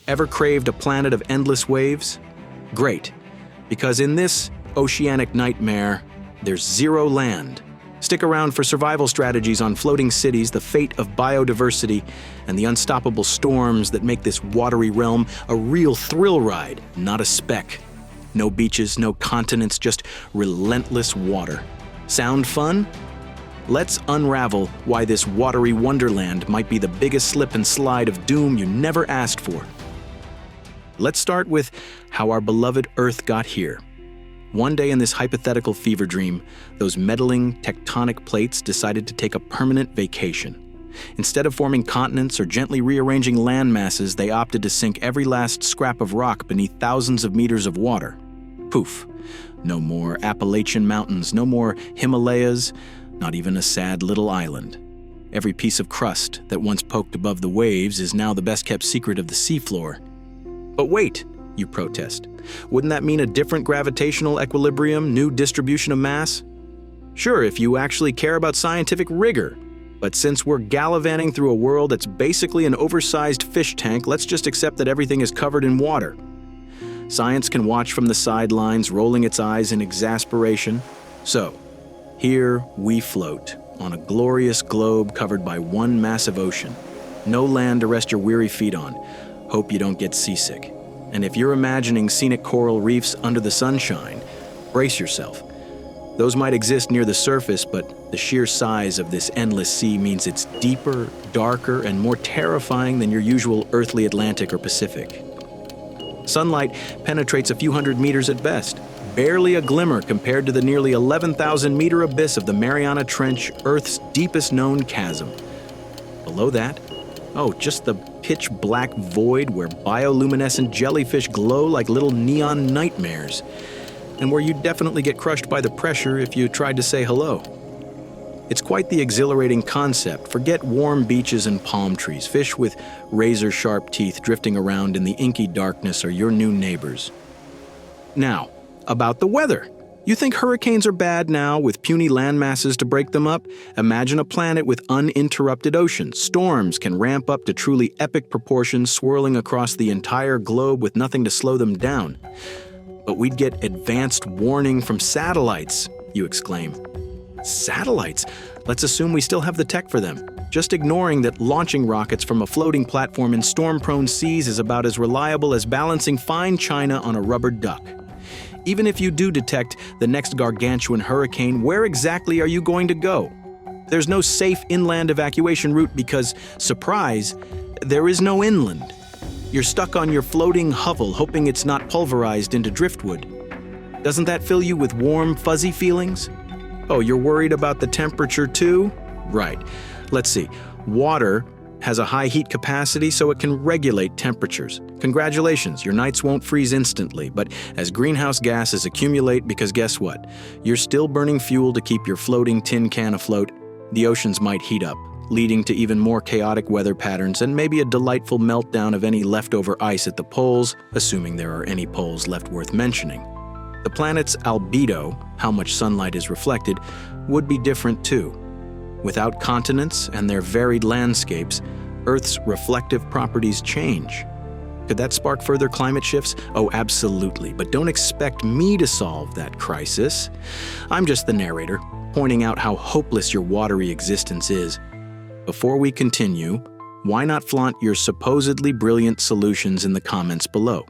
Ever craved a planet of endless waves? Great, because in this oceanic nightmare, there's zero land. Stick around for survival strategies on floating cities, the fate of biodiversity, and the unstoppable storms that make this watery realm a real thrill ride, not a speck. No beaches, no continents, just relentless water. Sound fun? Let's unravel why this watery wonderland might be the biggest slip and slide of doom you never asked for. Let's start with how our beloved Earth got here. One day in this hypothetical fever dream, those meddling tectonic plates decided to take a permanent vacation. Instead of forming continents or gently rearranging land masses, they opted to sink every last scrap of rock beneath thousands of meters of water. Poof. No more Appalachian Mountains, no more Himalayas, not even a sad little island. Every piece of crust that once poked above the waves is now the best-kept secret of the seafloor. But wait, you protest. Wouldn't that mean a different gravitational equilibrium, new distribution of mass? Sure, if you actually care about scientific rigor. But since we're gallivanting through a world that's basically an oversized fish tank, let's just accept that everything is covered in water. Science can watch from the sidelines, rolling its eyes in exasperation. So, here we float, on a glorious globe covered by one massive ocean. No land to rest your weary feet on. Hope you don't get seasick. And if you're imagining scenic coral reefs under the sunshine, brace yourself. Those might exist near the surface, but the sheer size of this endless sea means it's deeper, darker, and more terrifying than your usual earthly Atlantic or Pacific. Sunlight penetrates a few hundred meters at best, barely a glimmer compared to the nearly 11,000-meter abyss of the Mariana Trench, Earth's deepest known chasm. Below that, just the pitch-black void where bioluminescent jellyfish glow like little neon nightmares, and where you'd definitely get crushed by the pressure if you tried to say hello. It's quite the exhilarating concept. Forget warm beaches and palm trees. Fish with razor-sharp teeth drifting around in the inky darkness are your new neighbors. Now, about the weather. You think hurricanes are bad now, with puny land masses to break them up? Imagine a planet with uninterrupted oceans. Storms can ramp up to truly epic proportions, swirling across the entire globe with nothing to slow them down. But we'd get advanced warning from satellites, you exclaim. Satellites? Let's assume we still have the tech for them. Just ignoring that launching rockets from a floating platform in storm-prone seas is about as reliable as balancing fine china on a rubber duck. Even if you do detect the next gargantuan hurricane, where exactly are you going to go? There's no safe inland evacuation route because, surprise, there is no inland. You're stuck on your floating hovel, hoping it's not pulverized into driftwood. Doesn't that fill you with warm, fuzzy feelings? Oh, you're worried about the temperature too? Right. Let's see. Water has a high heat capacity, so it can regulate temperatures. Congratulations, your nights won't freeze instantly, but as greenhouse gases accumulate, because guess what? You're still burning fuel to keep your floating tin can afloat, the oceans might heat up, leading to even more chaotic weather patterns and maybe a delightful meltdown of any leftover ice at the poles, assuming there are any poles left worth mentioning. The planet's albedo, how much sunlight is reflected, would be different too. Without continents and their varied landscapes, Earth's reflective properties change. Could that spark further climate shifts? Oh, absolutely, but don't expect me to solve that crisis. I'm just the narrator, pointing out how hopeless your watery existence is. Before we continue, why not flaunt your supposedly brilliant solutions in the comments below?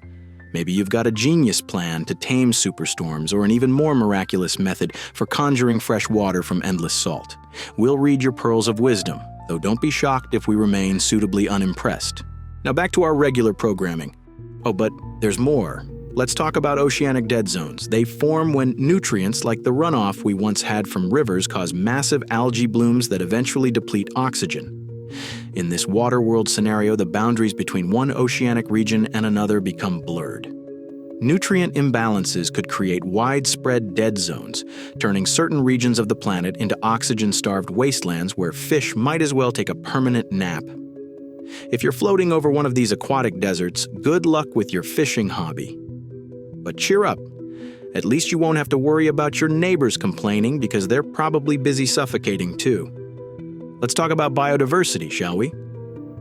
Maybe you've got a genius plan to tame superstorms or an even more miraculous method for conjuring fresh water from endless salt. We'll read your pearls of wisdom, though don't be shocked if we remain suitably unimpressed. Now back to our regular programming. Oh, but there's more. Let's talk about oceanic dead zones. They form when nutrients like the runoff we once had from rivers cause massive algae blooms that eventually deplete oxygen. In this Waterworld scenario, the boundaries between one oceanic region and another become blurred. Nutrient imbalances could create widespread dead zones, turning certain regions of the planet into oxygen-starved wastelands where fish might as well take a permanent nap. If you're floating over one of these aquatic deserts, good luck with your fishing hobby. But cheer up. At least you won't have to worry about your neighbors complaining because they're probably busy suffocating too. Let's talk about biodiversity, shall we?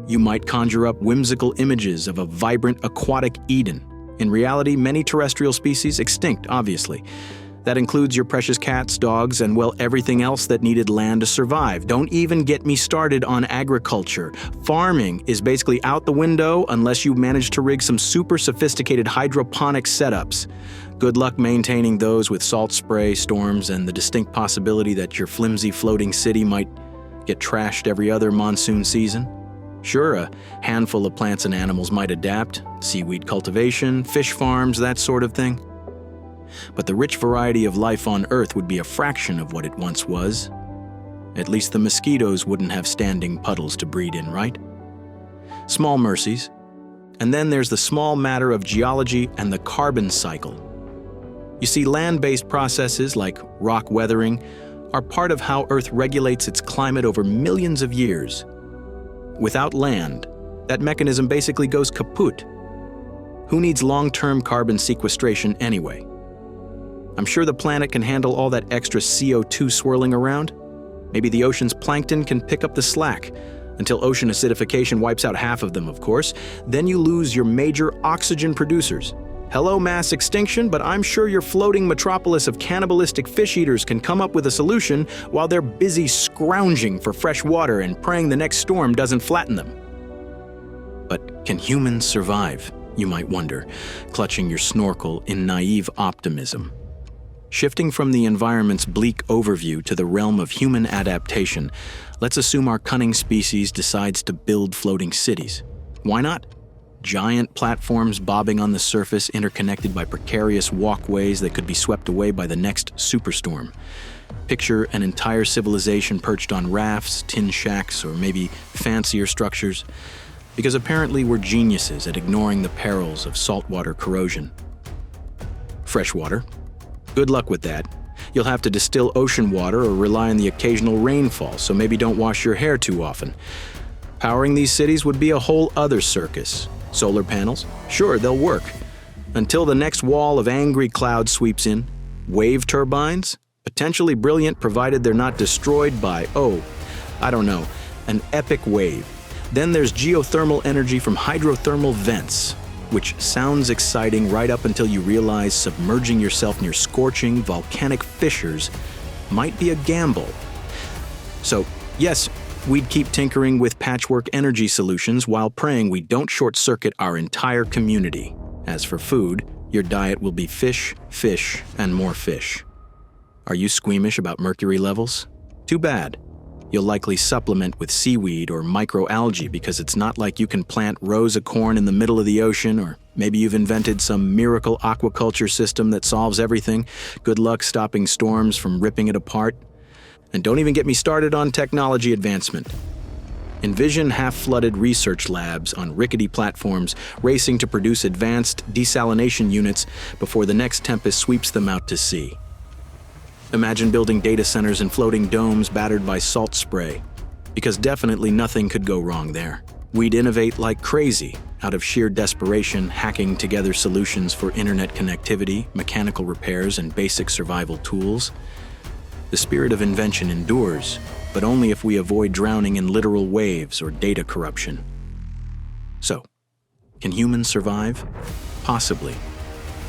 You might conjure up whimsical images of a vibrant aquatic Eden. In reality, many terrestrial species extinct, obviously. That includes your precious cats, dogs, and, well, everything else that needed land to survive. Don't even get me started on agriculture. Farming is basically out the window unless you manage to rig some super sophisticated hydroponic setups. Good luck maintaining those with salt spray, storms, and the distinct possibility that your flimsy floating city might get trashed every other monsoon season. Sure, a handful of plants and animals might adapt, seaweed cultivation, fish farms, that sort of thing. But the rich variety of life on Earth would be a fraction of what it once was. At least the mosquitoes wouldn't have standing puddles to breed in, right? Small mercies. And then there's the small matter of geology and the carbon cycle. You see, land-based processes like rock weathering are part of how Earth regulates its climate over millions of years. Without land, that mechanism basically goes kaput. Who needs long-term carbon sequestration anyway? I'm sure the planet can handle all that extra CO2 swirling around. Maybe the ocean's plankton can pick up the slack, until ocean acidification wipes out half of them, of course. Then you lose your major oxygen producers. Hello, mass extinction, but I'm sure your floating metropolis of cannibalistic fish eaters can come up with a solution while they're busy scrounging for fresh water and praying the next storm doesn't flatten them. But can humans survive, you might wonder, clutching your snorkel in naive optimism. Shifting from the environment's bleak overview to the realm of human adaptation, let's assume our cunning species decides to build floating cities. Why not? Giant platforms bobbing on the surface, interconnected by precarious walkways that could be swept away by the next superstorm. Picture an entire civilization perched on rafts, tin shacks, or maybe fancier structures, because apparently we're geniuses at ignoring the perils of saltwater corrosion. Freshwater. Good luck with that. You'll have to distill ocean water or rely on the occasional rainfall, so maybe don't wash your hair too often. Powering these cities would be a whole other circus. Solar panels? Sure, they'll work. Until the next wall of angry clouds sweeps in. Wave turbines? Potentially brilliant provided they're not destroyed by, an epic wave. Then there's geothermal energy from hydrothermal vents, which sounds exciting right up until you realize submerging yourself near scorching volcanic fissures might be a gamble. So, yes, we'd keep tinkering with patchwork energy solutions while praying we don't short-circuit our entire community. As for food, your diet will be fish, fish, and more fish. Are you squeamish about mercury levels? Too bad. You'll likely supplement with seaweed or microalgae because it's not like you can plant rows of corn in the middle of the ocean, or maybe you've invented some miracle aquaculture system that solves everything. Good luck stopping storms from ripping it apart. And don't even get me started on technology advancement. Envision half-flooded research labs on rickety platforms racing to produce advanced desalination units before the next tempest sweeps them out to sea. Imagine building data centers in floating domes battered by salt spray, because definitely nothing could go wrong there. We'd innovate like crazy, out of sheer desperation, hacking together solutions for internet connectivity, mechanical repairs, and basic survival tools. The spirit of invention endures, but only if we avoid drowning in literal waves or data corruption. So, can humans survive? Possibly,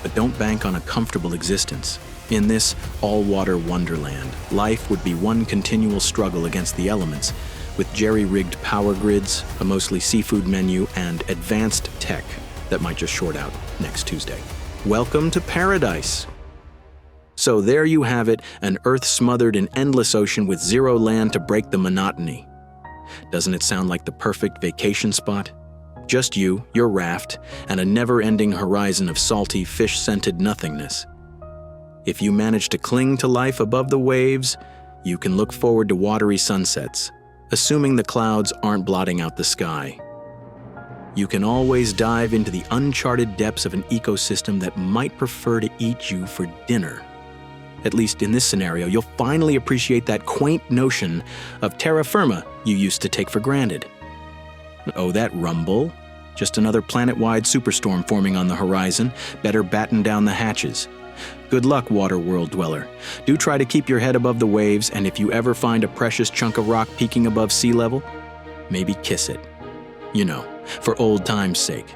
but don't bank on a comfortable existence. In this all-water wonderland, life would be one continual struggle against the elements, with jerry-rigged power grids, a mostly seafood menu, and advanced tech that might just short out next Tuesday. Welcome to paradise! So there you have it, an Earth smothered in endless ocean with zero land to break the monotony. Doesn't it sound like the perfect vacation spot? Just you, your raft, and a never-ending horizon of salty, fish-scented nothingness. If you manage to cling to life above the waves, you can look forward to watery sunsets, assuming the clouds aren't blotting out the sky. You can always dive into the uncharted depths of an ecosystem that might prefer to eat you for dinner. At least in this scenario, you'll finally appreciate that quaint notion of terra firma you used to take for granted. Oh, that rumble? Just another planet-wide superstorm forming on the horizon. Better batten down the hatches. Good luck, Waterworld dweller. Do try to keep your head above the waves, and if you ever find a precious chunk of rock peeking above sea level, maybe kiss it. You know, for old time's sake.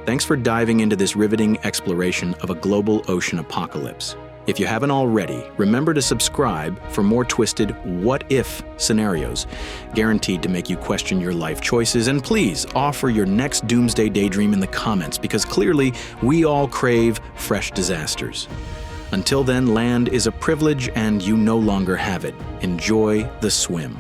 Thanks for diving into this riveting exploration of a global ocean apocalypse. If you haven't already, remember to subscribe for more twisted what-if scenarios, guaranteed to make you question your life choices. And please offer your next doomsday daydream in the comments, because clearly we all crave fresh disasters. Until then, land is a privilege and you no longer have it. Enjoy the swim.